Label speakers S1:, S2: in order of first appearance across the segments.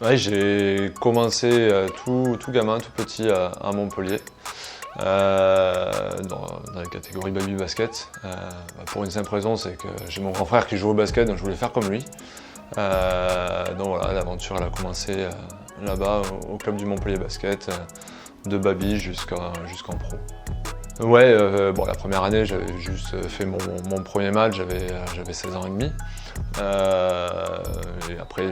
S1: Ouais, j'ai commencé tout gamin, tout petit à Montpellier, dans la catégorie baby basket. Pour une simple raison, c'est que j'ai mon grand frère qui joue au basket, donc je voulais faire comme lui. Donc voilà, l'aventure elle a commencé là-bas au club du Montpellier Basket, de baby jusqu'en pro. Ouais, la première année, j'avais juste fait mon premier match, j'avais 16 ans et demi. Et après,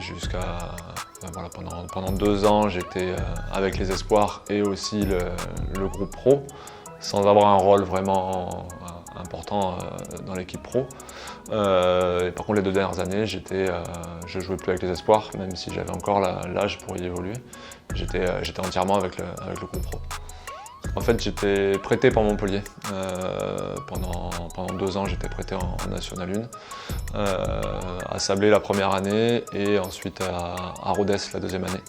S1: pendant 2 ans, j'étais avec les espoirs et aussi le groupe pro, sans avoir un rôle vraiment important dans l'équipe pro. Et par contre, les 2 dernières années, je jouais plus avec les espoirs, même si j'avais encore l'âge pour y évoluer. J'étais entièrement avec le groupe pro. En fait, j'étais prêté par Montpellier. Pendant 2 ans, j'étais prêté en National 1, à Sablé la première année et ensuite à Rodez la deuxième année,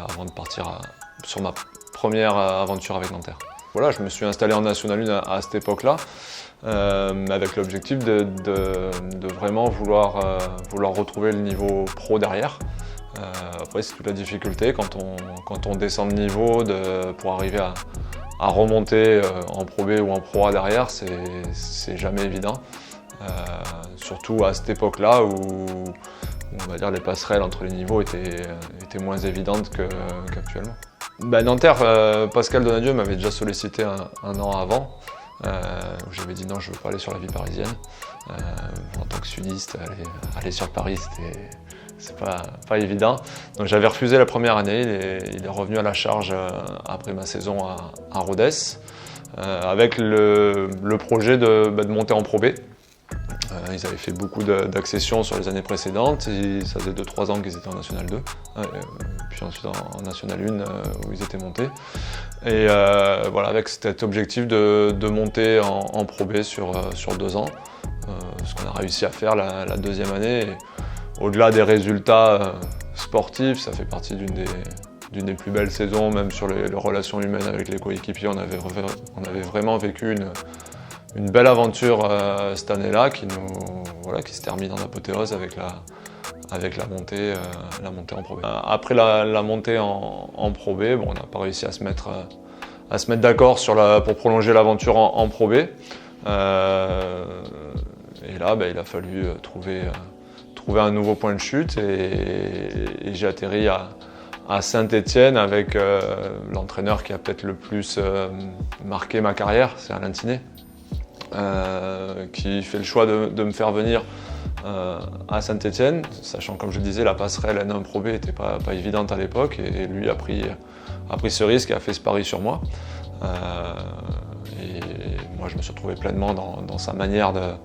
S1: avant de partir sur ma première aventure avec Nanterre. Voilà, je me suis installé en National 1 à cette époque-là, avec l'objectif de vraiment vouloir retrouver le niveau pro derrière. Après, c'est toute la difficulté quand on descend de niveau pour arriver à remonter en Pro B ou en Pro A derrière, c'est jamais évident. Surtout à cette époque-là où on va dire les passerelles entre les niveaux étaient moins évidentes qu'actuellement. Nanterre, Pascal Donadieu m'avait déjà sollicité un an avant, où j'avais dit non, je ne veux pas aller sur la vie parisienne. En tant que sudiste, aller sur Paris, c'est pas évident. Donc j'avais refusé la première année, il est revenu à la charge après ma saison à Rodez, avec le projet de monter en Pro B. Ils avaient fait beaucoup d'accessions sur les années précédentes, ça faisait 2-3 ans qu'ils étaient en National 2, puis ensuite en National 1 où ils étaient montés. Et voilà, avec cet objectif de monter en Pro B sur 2 ans, ce qu'on a réussi à faire la deuxième année. Au-delà des résultats sportifs, ça fait partie d'une des plus belles saisons, même sur les relations humaines avec les coéquipiers. On avait vraiment vécu une belle aventure cette année-là qui se termine en apothéose avec la montée en Pro B. Après la montée en Pro B, on n'a pas réussi à se mettre d'accord pour prolonger l'aventure en Pro B. Et là, il a fallu trouver un nouveau point de chute et j'ai atterri à Saint-Étienne avec l'entraîneur qui a peut-être le plus marqué ma carrière, c'est Alain Tiné, qui fait le choix de me faire venir à Saint-Étienne, sachant, comme je le disais, la passerelle N1 Pro B n'était pas évidente à l'époque et lui a pris ce risque et a fait ce pari sur moi. Et moi, je me suis retrouvé pleinement dans sa manière de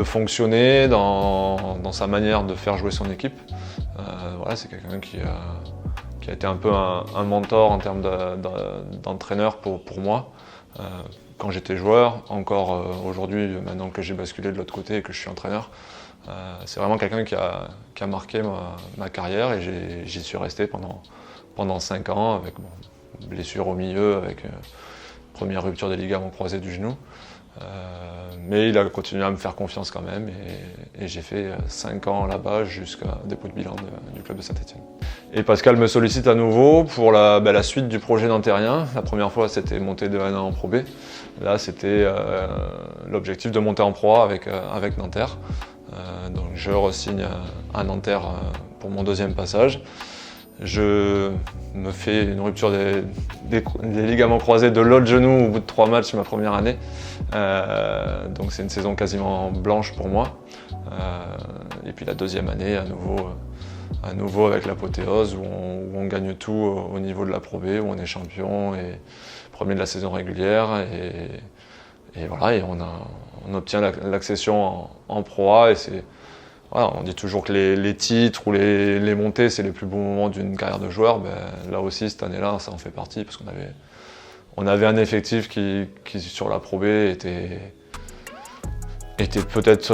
S1: fonctionner, dans sa manière de faire jouer son équipe. C'est quelqu'un qui a été un peu un mentor en termes d'entraîneur pour moi. Quand j'étais joueur, encore aujourd'hui, maintenant que j'ai basculé de l'autre côté et que je suis entraîneur, c'est vraiment quelqu'un qui a marqué ma carrière et j'y suis resté pendant 5 ans avec blessure au milieu, avec première rupture des ligaments croisés du genou. Mais il a continué à me faire confiance quand même et j'ai fait 5 ans là-bas jusqu'à dépôt de bilan du club de Saint-Étienne. Et Pascal me sollicite à nouveau pour la suite du projet nantérien. La première fois c'était monter de N1 en Pro B. Là c'était l'objectif de monter en Pro A avec Nanterre. Donc je re-signe à Nanterre pour mon deuxième passage. Je me fais une rupture des ligaments croisés de l'autre genou au bout de 3 matchs ma première année. Donc c'est une saison quasiment blanche pour moi. Et puis la deuxième année, à nouveau avec l'apothéose où on gagne tout au niveau de la Pro B, où on est champion et premier de la saison régulière. Et voilà, et on obtient l'accession en Pro A. Et voilà, on dit toujours que les titres ou les montées, c'est les plus beaux moments d'une carrière de joueur. Là aussi, cette année-là, ça en fait partie parce qu'on avait un effectif qui sur la Pro B était peut-être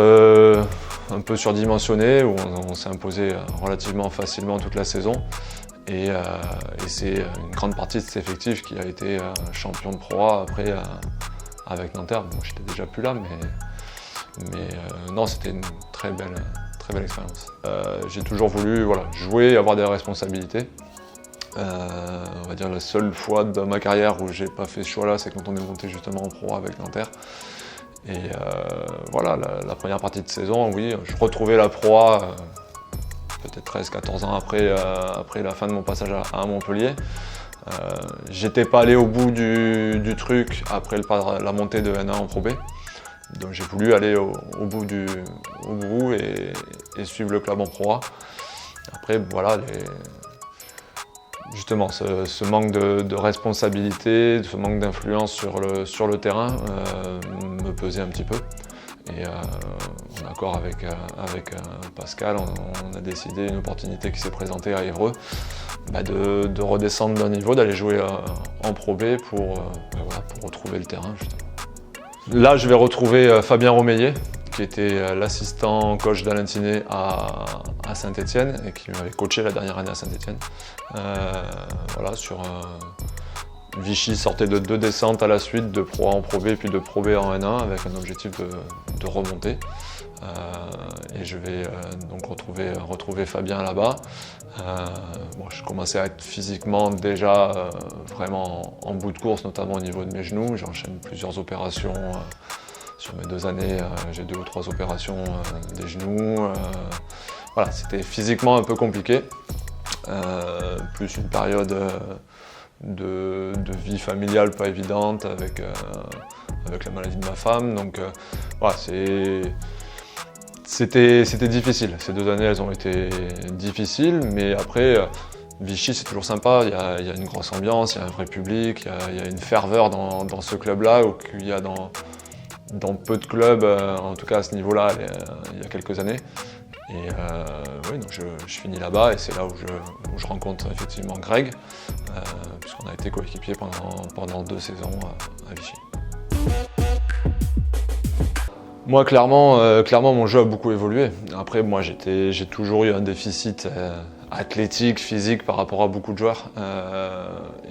S1: un peu surdimensionné, où on s'est imposé relativement facilement toute la saison. Et c'est une grande partie de cet effectif qui a été champion de Pro A après avec Nanterre. Bon, j'étais déjà plus là, mais non, c'était une très très belle expérience. J'ai toujours voulu jouer et avoir des responsabilités. On va dire la seule fois dans ma carrière où j'ai pas fait ce choix-là, c'est quand on est monté justement en pro avec Nanterre. Et la première partie de saison, oui, je retrouvais la Pro peut-être 13-14 ans après la fin de mon passage à Montpellier. J'étais pas allé au bout du truc après la montée de N1 en Pro B. Donc j'ai voulu aller au bout et suivre le club en Pro A. Après, voilà, justement, ce manque de responsabilité, ce manque d'influence sur le terrain me pesait un petit peu. Et en accord avec Pascal, on a décidé, une opportunité qui s'est présentée à Évreux, de redescendre d'un niveau, d'aller jouer en Pro B pour retrouver le terrain, justement. Là, je vais retrouver Fabien Romeillet, qui était l'assistant coach d'Alain Tiné à Saint-Étienne et qui m'avait coaché la dernière année à Saint-Étienne. Vichy sortait de 2 descentes à la suite, de Pro A en Pro B puis de Pro B en N1 avec un objectif de remonter. Et je vais donc retrouver Fabien là-bas. Je commençais à être physiquement déjà vraiment en bout de course, notamment au niveau de mes genoux. J'enchaîne plusieurs opérations. Sur mes 2 années, j'ai 2 ou 3 opérations des genoux. C'était physiquement un peu compliqué. Plus une période de vie familiale pas évidente avec la maladie de ma femme. Donc c'était difficile. Ces 2 années, elles ont été difficiles, mais après, Vichy, c'est toujours sympa. Il y a une grosse ambiance, il y a un vrai public, il y a une ferveur dans ce club-là qu'il y a dans peu de clubs, en tout cas à ce niveau-là, il y a quelques années. Et donc je finis là-bas et c'est là où je rencontre effectivement Greg, puisqu'on a été coéquipiers pendant 2 saisons à Vichy. Moi, clairement, mon jeu a beaucoup évolué. Après, moi, j'ai toujours eu un déficit athlétique, physique par rapport à beaucoup de joueurs.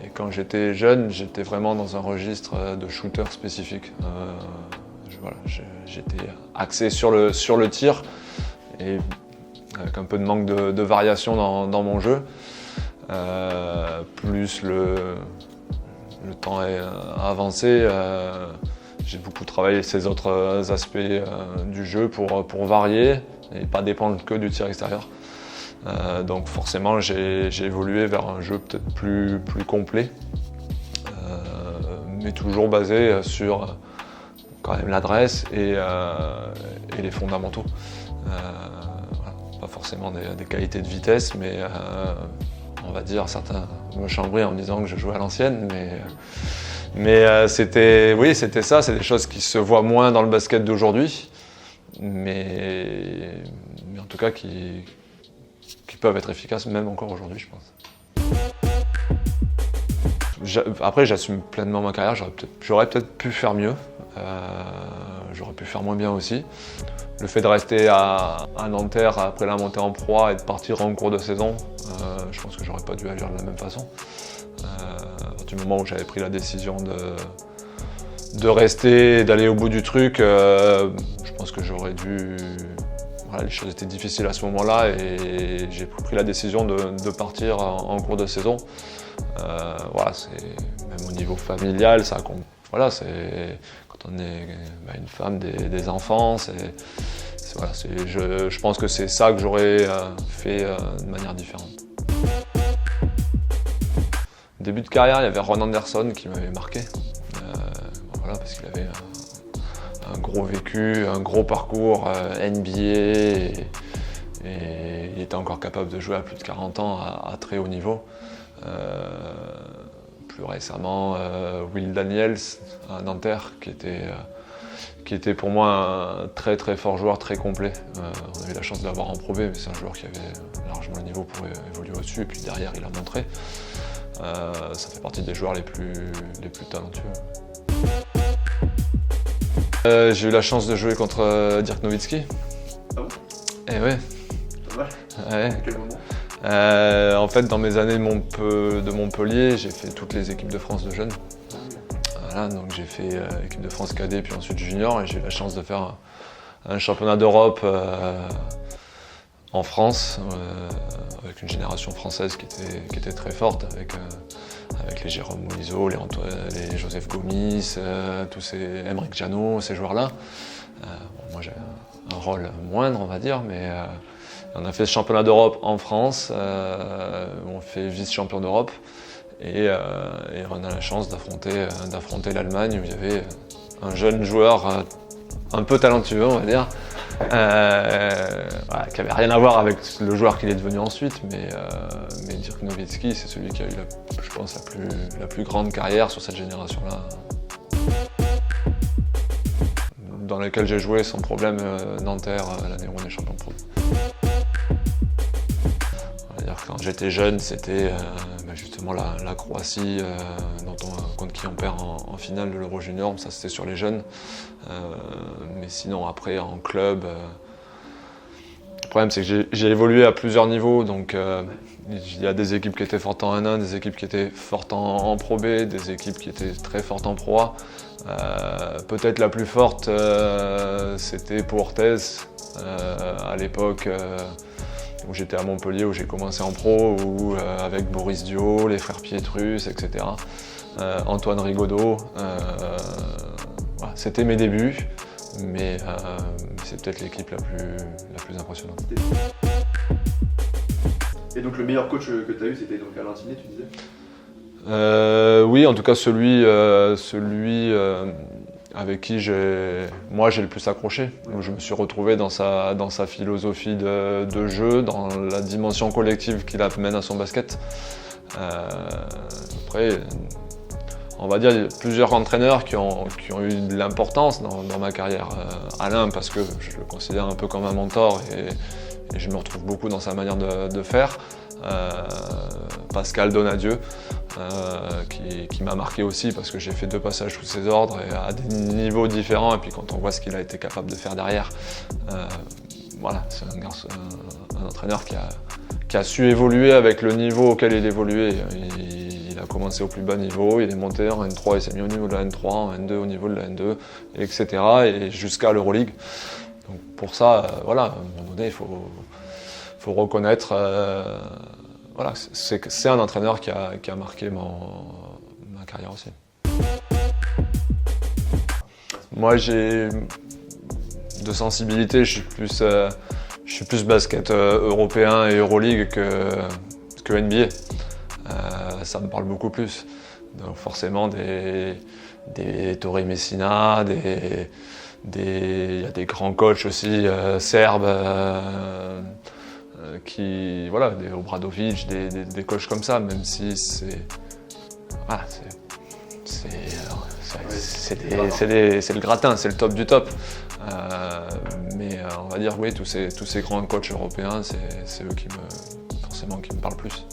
S1: Et quand j'étais jeune, j'étais vraiment dans un registre de shooter spécifique. J'étais axé sur le tir et avec un peu de manque de variation dans mon jeu. Plus le temps est avancé. J'ai beaucoup travaillé ces autres aspects du jeu pour varier et pas dépendre que du tir extérieur. Donc forcément j'ai évolué vers un jeu peut-être plus complet, mais toujours basé sur quand même l'adresse et les fondamentaux. Pas forcément des qualités de vitesse, mais on va dire certains me chambraient en me disant que je jouais à l'ancienne, mais c'était ça, c'est des choses qui se voient moins dans le basket d'aujourd'hui, mais en tout cas qui peuvent être efficaces même encore aujourd'hui, je pense. Après, j'assume pleinement ma carrière, j'aurais peut-être pu faire mieux, j'aurais pu faire moins bien aussi. Le fait de rester à Nanterre après la montée en Pro A et de partir en cours de saison, je pense que j'aurais pas dû agir de la même façon. Du moment où j'avais pris la décision de rester et d'aller au bout du truc, je pense que j'aurais dû... les choses étaient difficiles à ce moment-là et j'ai pris la décision de partir en cours de saison. Même au niveau familial, ça compte. C'est quand on est une femme, des enfants, je pense que c'est ça que j'aurais fait de manière différente. Début de carrière, il y avait Ron Anderson qui m'avait marqué, parce qu'il avait un gros vécu, un gros parcours NBA et il était encore capable de jouer à plus de 40 ans à très haut niveau. Plus récemment, Will Daniels à Nanterre qui était pour moi un très très fort joueur, très complet. On a eu la chance de l'avoir en Pro B, mais c'est un joueur qui avait largement le niveau pour évoluer au-dessus et puis derrière il a montré. Ça fait partie des joueurs les plus talentueux. J'ai eu la chance de jouer contre Dirk Nowitzki.
S2: Ah bon?
S1: Et ouais.
S2: Ouais. À quel moment?
S1: En fait, dans mes années de Montpellier, j'ai fait toutes les équipes de France de jeunes. Donc j'ai fait équipe de France cadet puis ensuite junior et j'ai eu la chance de faire un championnat d'Europe en France, avec une génération française qui était très forte, avec les Jérôme Moulizo, les Joseph Gomis, tous ces Emeric Janot, ces joueurs-là. Moi j'ai un rôle moindre, on va dire, mais on a fait ce championnat d'Europe en France, on fait vice-champion d'Europe, et on a la chance d'affronter l'Allemagne, où il y avait un jeune joueur un peu talentueux, on va dire, qui n'avait rien à voir avec le joueur qu'il est devenu ensuite, mais Dirk Nowitzki, c'est celui qui a eu, je pense, la plus grande carrière sur cette génération-là, dans laquelle j'ai joué sans problème Nanterre l'année où on est champion pro. Quand j'étais jeune, c'était justement la Croatie contre qui on perd en finale de l'Euro Junior, ça c'était sur les jeunes. Mais sinon après en club, le problème c'est que j'ai évolué à plusieurs niveaux, donc il y a des équipes qui étaient fortes en 1-1, des équipes qui étaient fortes en Pro B, des équipes qui étaient très fortes en Pro A. Peut-être la plus forte c'était pour Orthez à l'époque. Où j'étais à Montpellier, où j'ai commencé en pro, où avec Boris Dio, les frères Pietrus, etc. Antoine Rigaudot, voilà, c'était mes débuts, mais c'est peut-être l'équipe la plus impressionnante.
S2: Et donc le meilleur coach que tu as eu, c'était donc Alain Tiné, tu disais?
S1: Oui, en tout cas celui avec qui j'ai le plus accroché. Donc, je me suis retrouvé dans sa philosophie de jeu, dans la dimension collective qu'il amène à son basket. Après, on va dire qu'il y a plusieurs entraîneurs qui ont eu de l'importance dans ma carrière. Alain, parce que je le considère un peu comme un mentor et je me retrouve beaucoup dans sa manière de faire. Pascal Donadieu, qui m'a marqué aussi parce que j'ai fait 2 passages sous ses ordres et à des niveaux différents, et puis quand on voit ce qu'il a été capable de faire derrière, voilà, c'est un entraîneur qui a su évoluer avec le niveau auquel il évoluait. Il a commencé au plus bas niveau, il est monté en N3, il s'est mis au niveau de la N3, en N2 au niveau de la N2, etc. et jusqu'à l'Euroleague. Donc pour ça, voilà, à un moment donné, il faut reconnaître, voilà, c'est un entraîneur qui a marqué ma carrière aussi. Moi, j'ai de sensibilité, je suis plus basket européen et Euroleague que NBA. Ça me parle beaucoup plus. Donc forcément des Torrey Messina, il y a des grands coachs aussi serbes. Voilà, des Obradovic, des coachs comme ça, même si c'est le gratin, c'est le top du top. Mais on va dire oui, tous ces grands coachs européens, c'est eux qui me parlent plus.